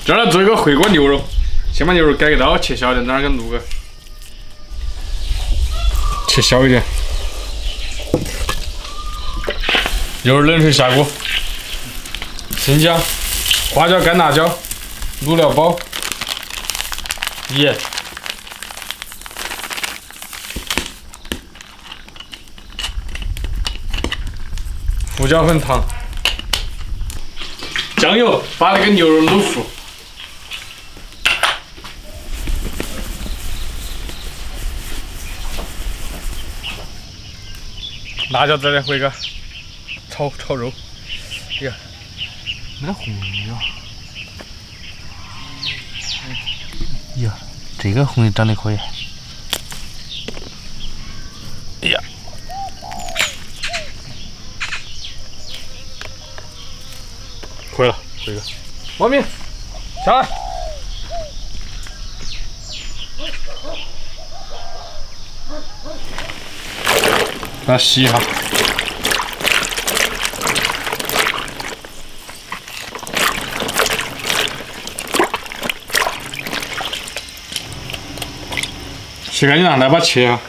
这儿来做一个回锅牛肉，先把牛肉改个刀，切小点，这儿给卤个，切小一点。油冷水下锅，生姜、花椒、干辣椒、卤料包、盐、胡椒粉、糖、酱油，把那个牛肉卤熟。 辣椒这里回个炒肉，呀，没得红油。呀，这个红油长得可以。哎呀，可以了，这个，王明，下来。 把它洗一下。洗干净了，来把它切下。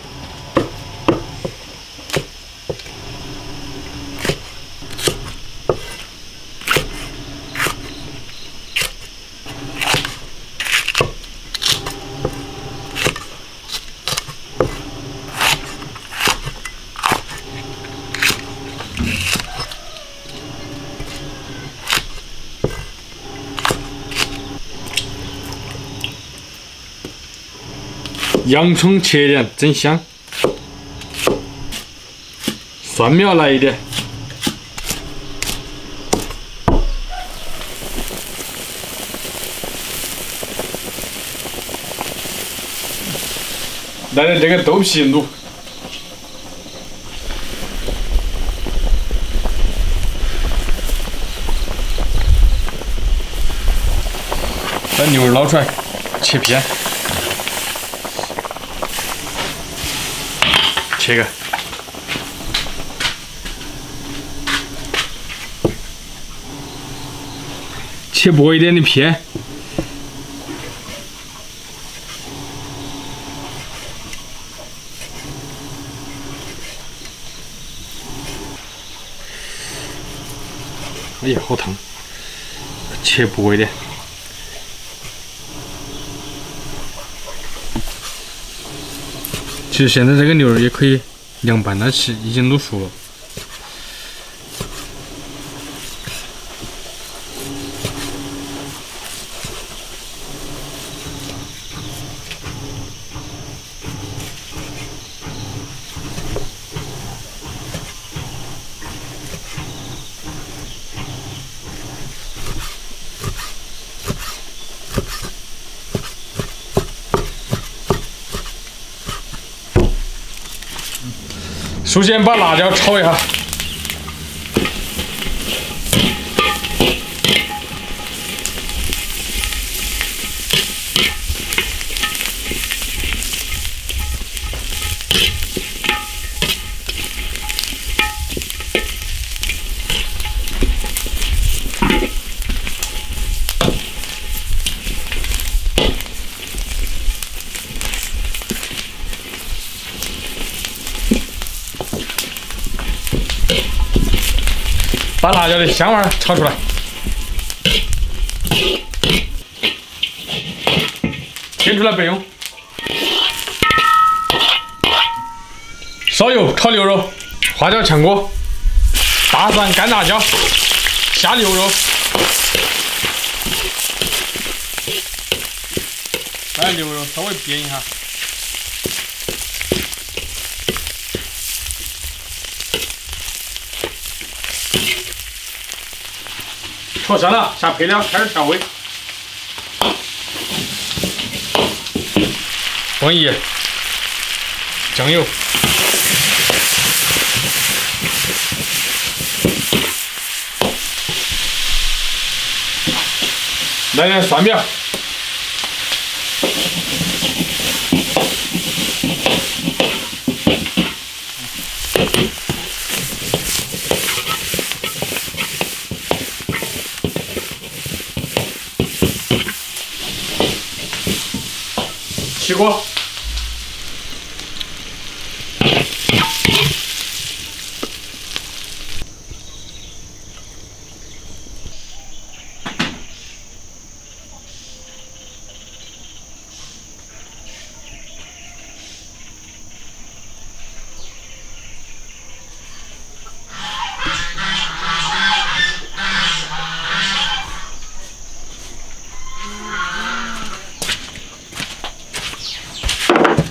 洋葱切一点，整香。蒜苗来一点。来点这个豆皮卤。把牛肉捞出来，切片。 切个，切薄一点的片，哎呀，好烫！切薄一点。 其实现在这个牛肉也可以凉拌，它是已经卤熟了。首先把辣椒炒一下，把辣椒的香味炒出来，添出来备用。烧油炒牛肉，花椒炝锅，大蒜、干辣椒，下牛肉，把牛肉稍微煸一下。 炒香了，下配料，开始调味。放盐、酱油、来点蒜苗。起锅。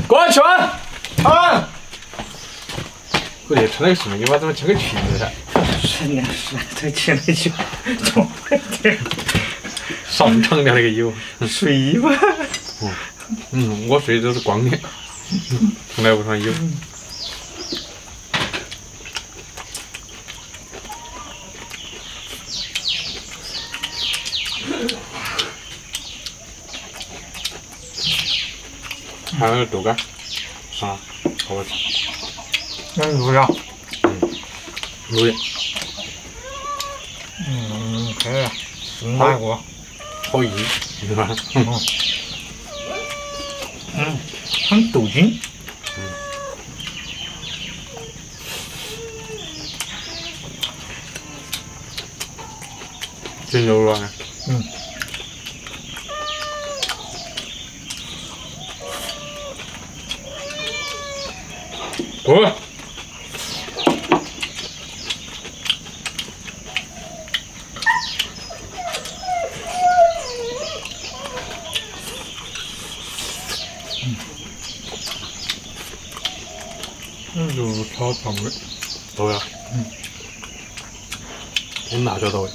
过去完，啊！我这穿那个什么？你妈怎么穿个裙子噻？是的，是这天的就怎么会这上长的那个衣服，睡吧？我睡都是光的，从来不穿衣服。还有那个豆干，啊，好好吃。那卤料，卤的，可以，生大锅，好硬，是吧？很豆筋。真牛肉呢？滚！肉炒调味到位了，跟辣椒到位。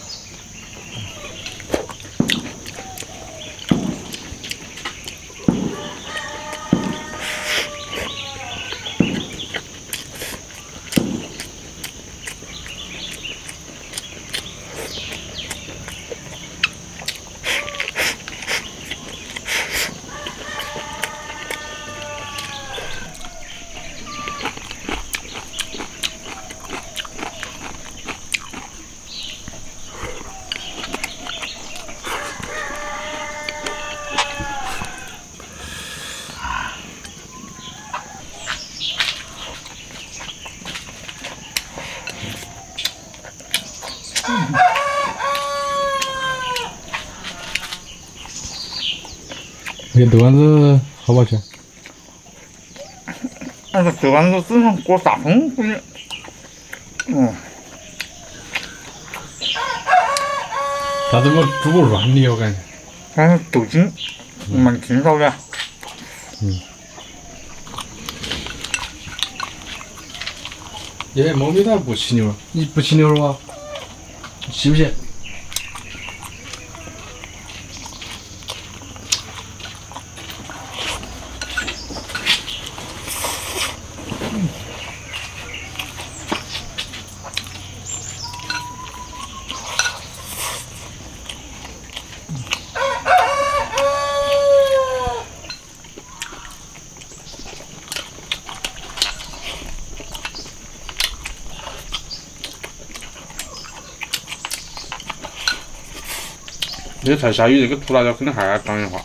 那个豆丸子好不好吃？那个豆丸子只能过大风估计。它怎么煮不软的？我感觉。但是豆筋蛮筋道的。耶，猫咪它不起牛，你不起牛肉啊？起不起？这菜下雨，这个涂辣椒肯定还要涨一化。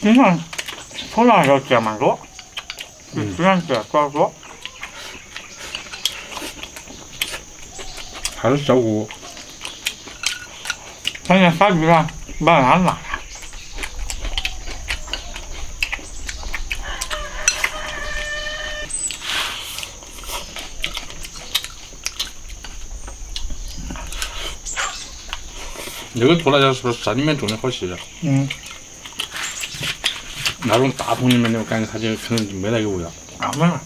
经常涂辣椒芥蛮多，虽然芥少多，还是效果。反正杀鱼了，蛮辣。那个涂辣椒是不是山里面种的好些？那种大桶里面的，我感觉它就可能没那个味道。没了。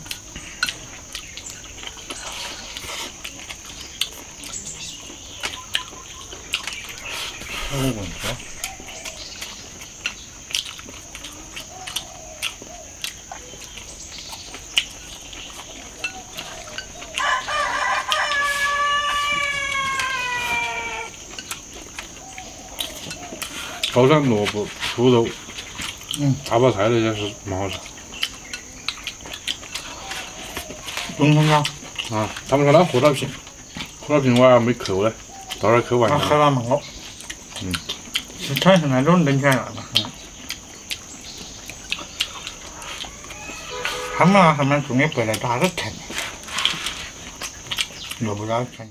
高山萝卜、土豆，大白菜那些是蛮好吃。中葱椒。他们说那胡椒瓶，我还没扣嘞，到时候扣完。海南蛮高。是产生那种冷泉了嘛？他们那上面种的白菜咋个甜？要不咋甜？